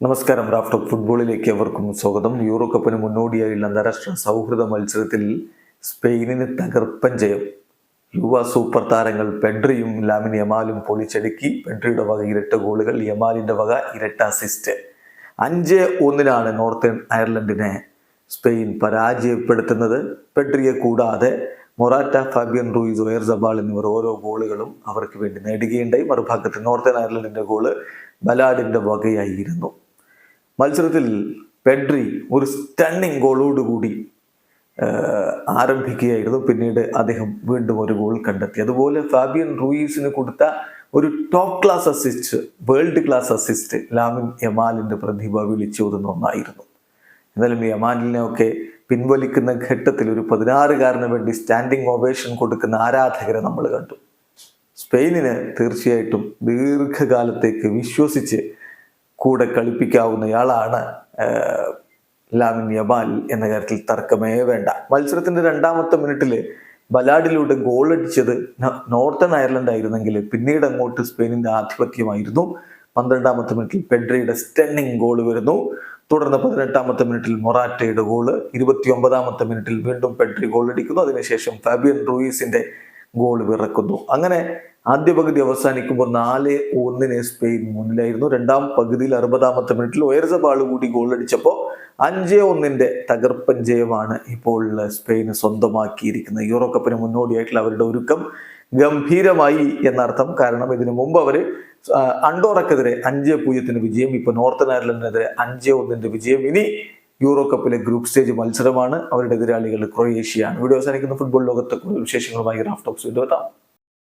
നമസ്കാരം. Raf talk ഫുട്ബോളിലേക്ക് എവർക്കും സ്വാഗതം. യൂറോ കപ്പിന് മുന്നോടിയായുള്ള അന്താരാഷ്ട്ര സൗഹൃദ മത്സരത്തിൽ സ്പെയിനിന് തകർപ്പൻ ജയം. യുവ സൂപ്പർ താരങ്ങൾ പെഡ്രിയും ലാമിൻ യമാലും പൊളിച്ചടുക്കി. പെഡ്രിയുടെ വക ഇരട്ട ഗോളുകൾ, യമാലിന്റെ വക ഇരട്ട അസിസ്റ്റ്. 5-1 നോർത്തേൺ അയർലൻഡിനെ സ്പെയിൻ പരാജയപ്പെടുത്തുന്നത്. പെഡ്രിയെ കൂടാതെ മൊറാറ്റ, ഫാബിയൻ റൂയിസ്, ഒയർസബാൾ എന്നിവർ ഓരോ ഗോളുകളും അവർക്ക് വേണ്ടി നേടുകയുണ്ടായി. മറുഭാഗത്ത് നോർത്തേൺ അയർലൻഡിന്റെ ഗോള് ബലാഡിന്റെ വകയായിരുന്നു. മത്സരത്തിൽ പെഡ്രി ഒരു സ്റ്റണ്ണിങ് ഗോളോടുകൂടി ആരംഭിക്കുകയായിരുന്നു. പിന്നീട് അദ്ദേഹം വീണ്ടും ഒരു ഗോൾ കണ്ടെത്തി. അതുപോലെ ഫാബിയൻ റൂയിസിന് കൊടുത്ത ഒരു top class assist, world class assist Lamine യമാലിന്റെ പ്രതിഭ വിളിച്ചോതുന്ന ഒന്നായിരുന്നു. എന്നാലും യമാലിനെ ഒക്കെ പിൻവലിക്കുന്ന ഘട്ടത്തിൽ ഒരു 16-കാരന് വേണ്ടി സ്റ്റാൻഡിങ് ഓവേഷൻ കൊടുക്കുന്ന ആരാധകരെ നമ്മൾ കണ്ടു. സ്പെയിനിന് തീർച്ചയായിട്ടും ദീർഘകാലത്തേക്ക് വിശ്വസിച്ച് കൂടെ കളിപ്പിക്കാവുന്നയാളാണ് ലാമിൻ യമാൽ എന്ന കാര്യത്തിൽ തർക്കമേ വേണ്ട. മത്സരത്തിന്റെ 2ാമത്തെ മിനിറ്റില് ബലാഡിലൂടെ ഗോളടിച്ചത് നോർത്തേൺ അയർലൻഡ് ആയിരുന്നെങ്കിൽ പിന്നീട് അങ്ങോട്ട് സ്പെയിനിന്റെ ആധിപത്യമായിരുന്നു. 12ാമത്തെ മിനിറ്റിൽ പെഡ്രിയുടെ സ്റ്റണ്ണിങ് ഗോൾ വരുന്നു. തുടർന്ന് 18ാമത്തെ മിനിറ്റിൽ മൊറാറ്റയുടെ ഗോള്, 29ാമത്തെ മിനിറ്റിൽ വീണ്ടും പെഡ്രി ഗോൾ അടിക്കുന്നു. അതിനുശേഷം ഫാബിയൻ റൂയിസിന്റെ ഗോൾ വിറക്കുന്നു. അങ്ങനെ ആദ്യ പകുതി അവസാനിക്കുമ്പോൾ 4-1 സ്പെയിൻ മുന്നിലായിരുന്നു. 2ാം പകുതിയിൽ 60ാമത്തെ മിനിറ്റിൽ ഒയർസബാൾ കൂടി ഗോൾ അടിച്ചപ്പോൾ 5-1 തകർപ്പൻ ജയമാണ് ഇപ്പോൾ സ്പെയിന് സ്വന്തമാക്കിയിരിക്കുന്നത്. യൂറോ കപ്പിന് മുന്നോടിയായിട്ടുള്ള അവരുടെ ഒരുക്കം ഗംഭീരമായി എന്നർത്ഥം. കാരണം ഇതിനു മുമ്പ് അവര് അണ്ടോറക്കെതിരെ 5-0 വിജയം, ഇപ്പൊ നോർത്തേൺ അയർലൻഡിനെതിരെ 5-1 വിജയം. ഇനി യൂറോ കപ്പിലെ ഗ്രൂപ്പ് സ്റ്റേജ് മത്സരമാണ്. അവരുടെ എതിരാളികൾ ക്രൊയേഷ്യയാണ്. വീഡിയോ അവസാനിക്കുന്ന ഫുട്ബോൾ ലോകത്തെ കൂടുതൽ വിശേഷങ്ങളുമായി റാഫ് ടോക്സ് വീണ്ടും എത്താം.